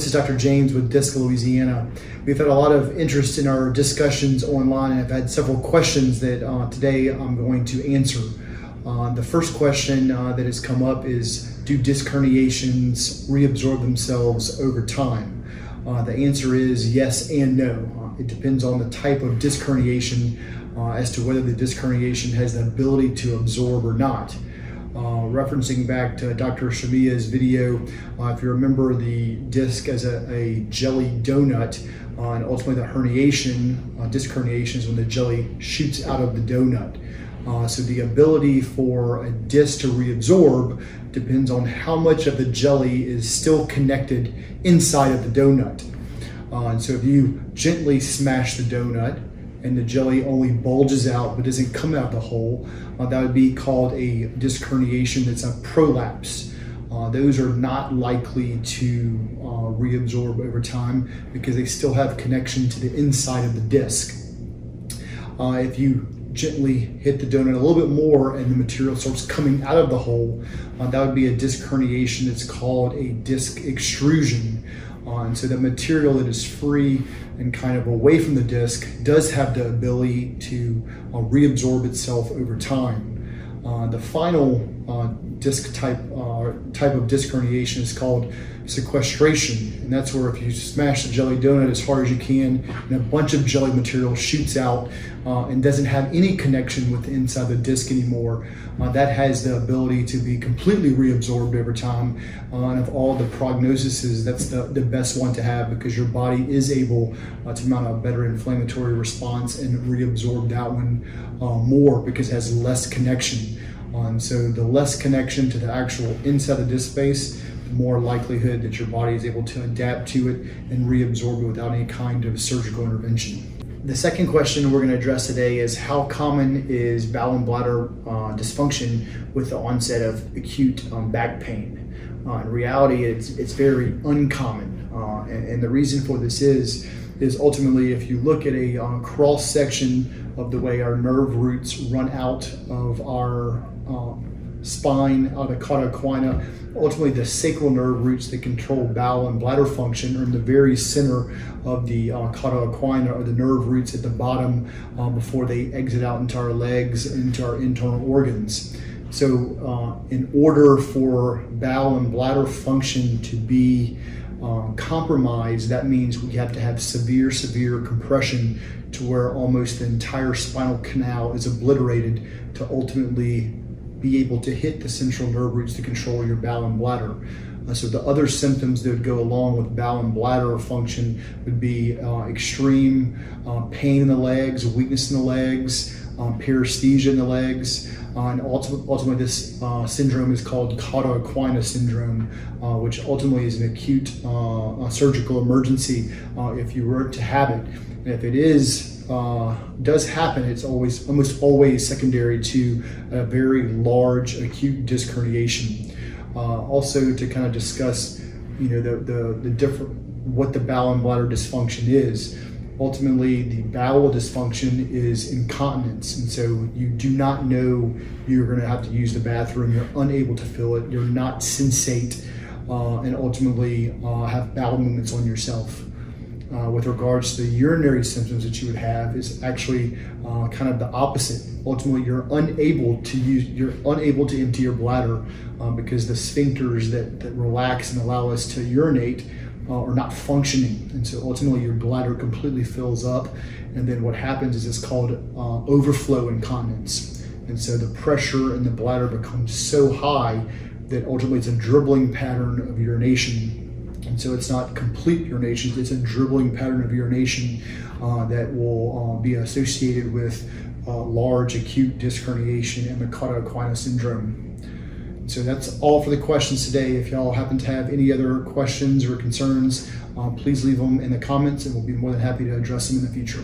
is Dr. James with Disc Louisiana. We've had a lot of interest in our discussions online, and I've had several questions that today I'm going to answer. The first question that has come up is, do disc herniations reabsorb themselves over time? The answer is yes and no. It depends on the type of disc herniation as to whether the disc herniation has the ability to absorb or not. Referencing back to Dr. Shamia's video, if you remember the disc as a jelly donut, and ultimately the herniation, disc herniation is when the jelly shoots out of the donut. So the ability for a disc to reabsorb depends on how much of the jelly is still connected inside of the donut. And so if you gently smash the donut and the jelly only bulges out but doesn't come out the hole, that would be called a disc herniation that's a prolapse. Those are not likely to reabsorb over time because they still have connection to the inside of the disc. If you gently hit the donut a little bit more and the material starts coming out of the hole, that would be a disc herniation that's called a disc extrusion. And so the material that is free and kind of away from the disc does have the ability to reabsorb itself over time. The final disc type of disc herniation is called sequestration, and that's where if you smash the jelly donut as hard as you can and a bunch of jelly material shoots out and doesn't have any connection with the inside of the disc anymore, that has the ability to be completely reabsorbed over time. And of all the prognoses, that's the best one to have because your body is able to mount a better inflammatory response and reabsorb that one more because it has less connection. So the less connection to the actual inside of the disc space, the more likelihood that your body is able to adapt to it and reabsorb it without any kind of surgical intervention. The second question we're going to address today is, how common is bowel and bladder dysfunction with the onset of acute back pain? In reality, it's very uncommon, and the reason for this is ultimately if you look at a cross section of the way our nerve roots run out of our spine, out of the cauda equina, ultimately the sacral nerve roots that control bowel and bladder function are in the very center of the cauda equina, or the nerve roots at the bottom before they exit out into our legs, into our internal organs. So in order for bowel and bladder function to be compromised, that means we have to have severe compression to where almost the entire spinal canal is obliterated to ultimately be able to hit the central nerve roots to control your bowel and bladder. So the other symptoms that would go along with bowel and bladder function would be extreme pain in the legs, weakness in the legs, paresthesia in the legs, and ultimately this syndrome is called cauda equina syndrome, which ultimately is an acute surgical emergency if you were to have it. And if it does happen, it's almost always secondary to a very large acute disc herniation. Also, to kind of discuss, the different what the bowel and bladder dysfunction is. Ultimately, the bowel dysfunction is incontinence, and so you do not know you're going to have to use the bathroom. You're unable to fill it. You're not sensate, and ultimately have bowel movements on yourself. With regards to the urinary symptoms that you would have is actually kind of the opposite. Ultimately, you're unable to empty your bladder because the sphincters that relax and allow us to urinate are not functioning, and so ultimately your bladder completely fills up, and then what happens is it's called overflow incontinence, and so the pressure in the bladder becomes so high that ultimately it's a dribbling pattern of urination. And so it's not complete urination, it's a dribbling pattern of urination that will be associated with large acute disc herniation and the cauda equina syndrome. So that's all for the questions today. If y'all happen to have any other questions or concerns, please leave them in the comments and we'll be more than happy to address them in the future.